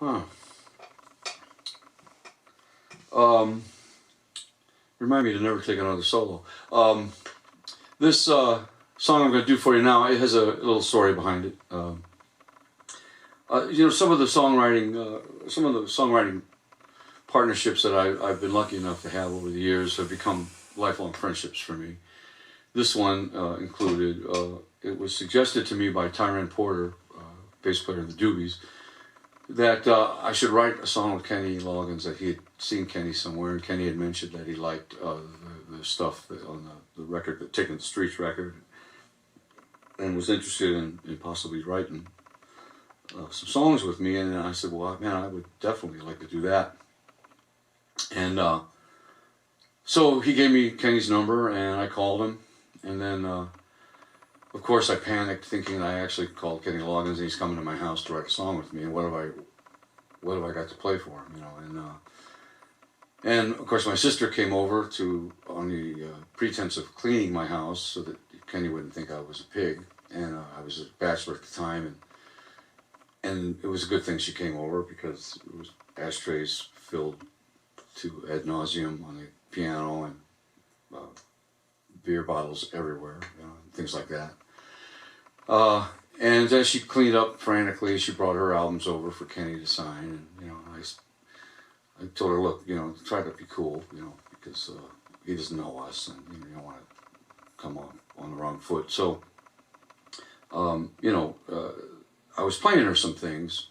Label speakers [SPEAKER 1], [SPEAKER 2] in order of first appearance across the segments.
[SPEAKER 1] Huh. Remind me to never take another solo. This song I'm going to do for you now, it has a little story behind it. You know, some of the songwriting partnerships that I've been lucky enough to have over the years have become lifelong friendships for me. This one included, it was suggested to me by Tyrone Porter, bass player of the Doobies, that I should write a song with Kenny Loggins, that he had seen Kenny somewhere, and Kenny had mentioned that he liked the stuff on the record, the Taking the Streets record, and was interested in possibly writing some songs with me. And I said, well, man, I would definitely like to do that. And so he gave me Kenny's number, and I called him, and then of course I panicked, thinking I actually called Kenny Loggins and he's coming to my house to write a song with me, and what have I got to play for him, you know? And of course my sister came over on the pretense of cleaning my house so that Kenny wouldn't think I was a pig, and I was a bachelor at the time, and it was a good thing she came over, because it was ashtrays filled to ad nauseum on the piano, and beer bottles everywhere, you know, things like that. And as she cleaned up frantically, she brought her albums over for Kenny to sign, and you know, I told her, look, you know, try to be cool, you know, because he doesn't know us, and you know, you don't want to come on the wrong foot. So, you know, I was playing her some things,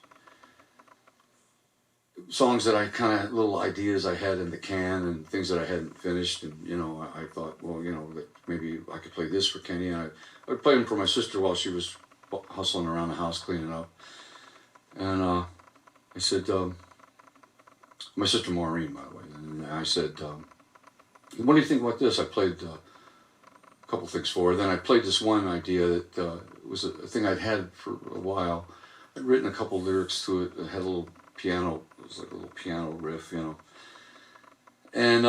[SPEAKER 1] songs that I kind of, little ideas I had in the can, and things that I hadn't finished, and you know, I thought, well, you know, that maybe I could play this for Kenny, and I would play them for my sister while she was hustling around the house cleaning up. And I said, my sister Maureen, by the way, and I said, what do you think about this? I played a couple things for her. Then I played this one idea that was a thing I'd had for a while. I'd written a couple lyrics to it that had a little piano, it was like a little piano riff, you know. And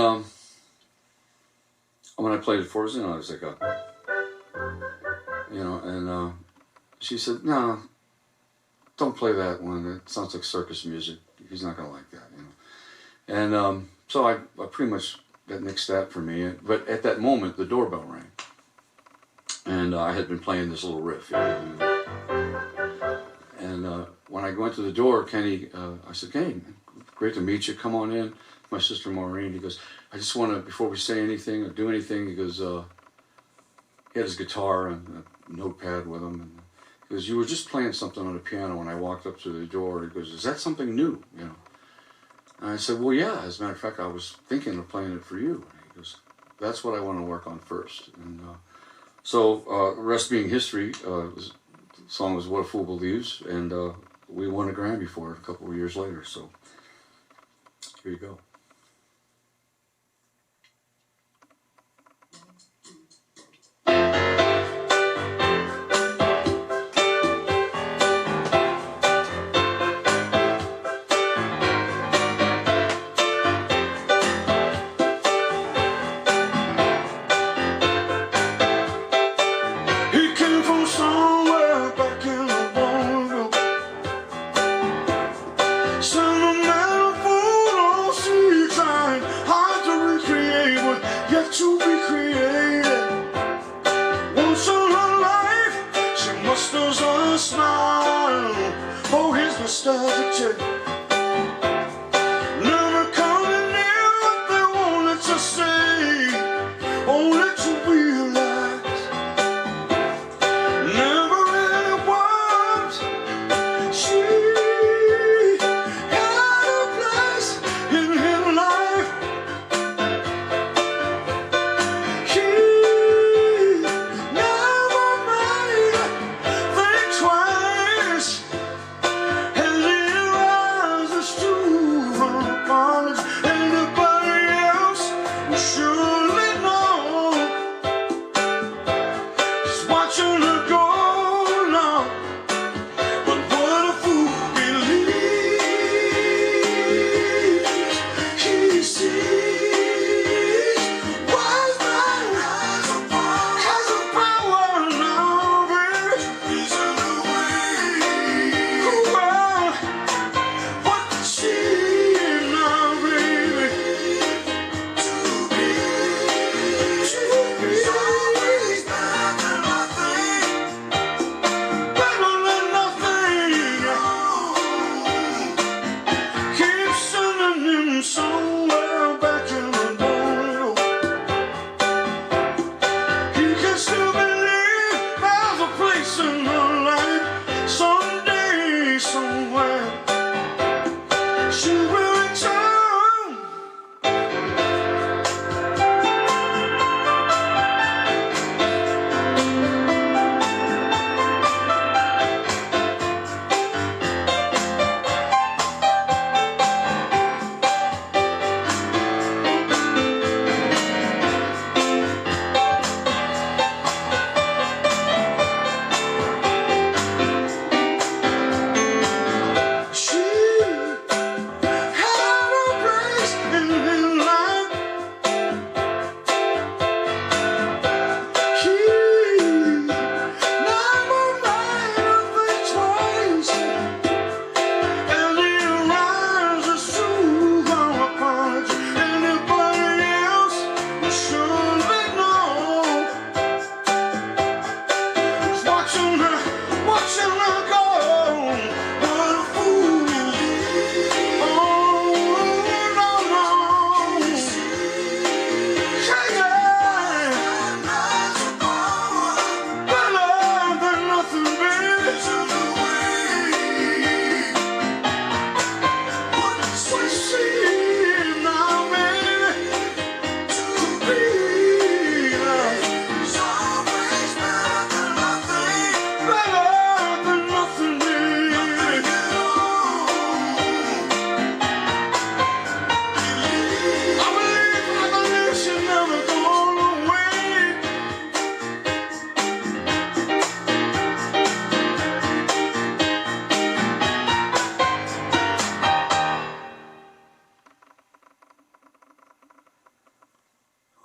[SPEAKER 1] when I played it for her, you know, I was like, you know, and she said, no, don't play that one. It sounds like circus music. He's not going to like that, you know. And so I pretty much, that nixed that for me. But at that moment, the doorbell rang. And I had been playing this little riff, you know. And when I went to the door, Kenny, I said, Kenny, great to meet you. Come on in. My sister Maureen, he goes, I just want to, before we say anything or do anything, he goes, he had his guitar and a notepad with him. And he goes, you were just playing something on the piano when I walked up to the door. He goes, is that something new? You know. And I said, well, yeah. As a matter of fact, I was thinking of playing it for you. And he goes, that's what I want to work on first. And so the rest being history, the song was What a Fool Believes, and we won a Grammy for it a couple of years later. So here you go.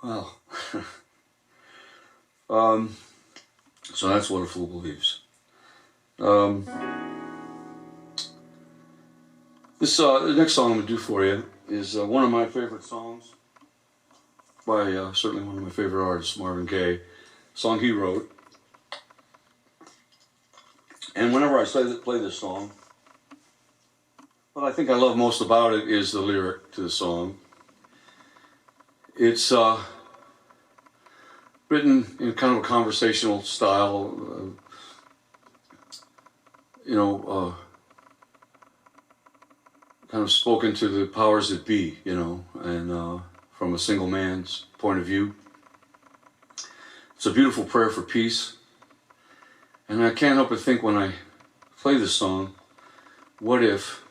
[SPEAKER 1] Well, so that's What a Fool Believes. The next song I'm going to do for you is one of my favorite songs by certainly one of my favorite artists, Marvin Gaye. A song he wrote. And whenever I play this song, what I think I love most about it is the lyric to the song. It's written in kind of a conversational style, kind of spoken to the powers that be, and from a single man's point of view. It's a beautiful prayer for peace. And I can't help but think when I play this song, what if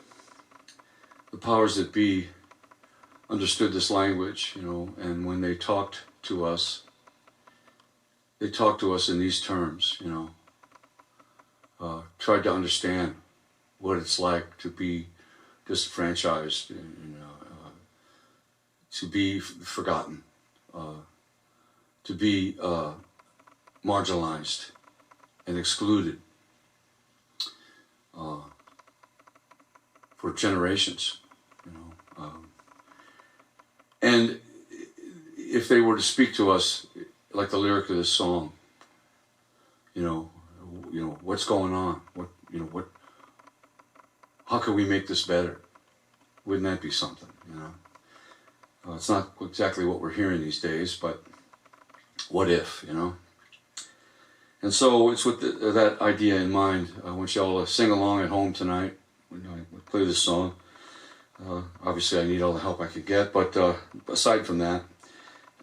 [SPEAKER 1] the powers that be understood this language, and when they talked to us in these terms, tried to understand what it's like to be disenfranchised, to be forgotten, to be marginalized and excluded for generations, and if they were to speak to us like the lyric of this song, what's going on? How can we make this better? Wouldn't that be something? It's not exactly what we're hearing these days, but what if? And so it's with that idea in mind. I want y'all to sing along at home tonight when I play this song. Obviously, I need all the help I could get, but aside from that,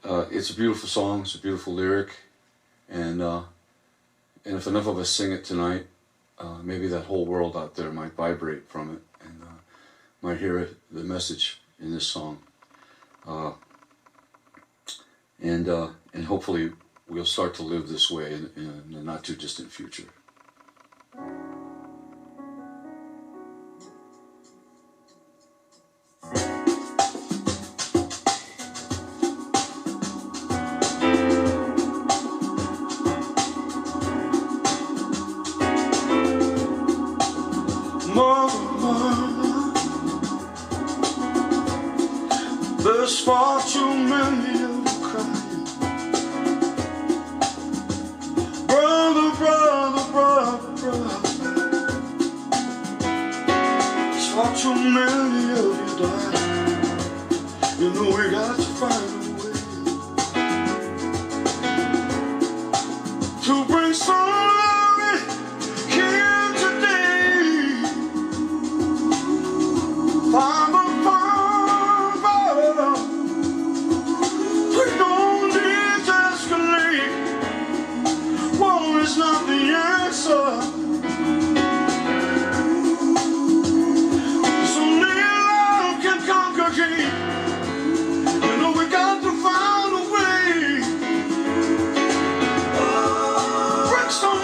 [SPEAKER 1] it's a beautiful song. It's a beautiful lyric, and if enough of us sing it tonight, maybe that whole world out there might vibrate from it and might hear the message in this song, and hopefully we'll start to live this way in the not too distant future.
[SPEAKER 2] There's far too many of you crying. Brother, brother, brother, brother. There's far too many of you dying. We got to find a way to bring some glory here today. Find it's not the answer. It's only love can conquer hate. We got to find a way. Bring some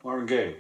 [SPEAKER 1] Marvin Gaye.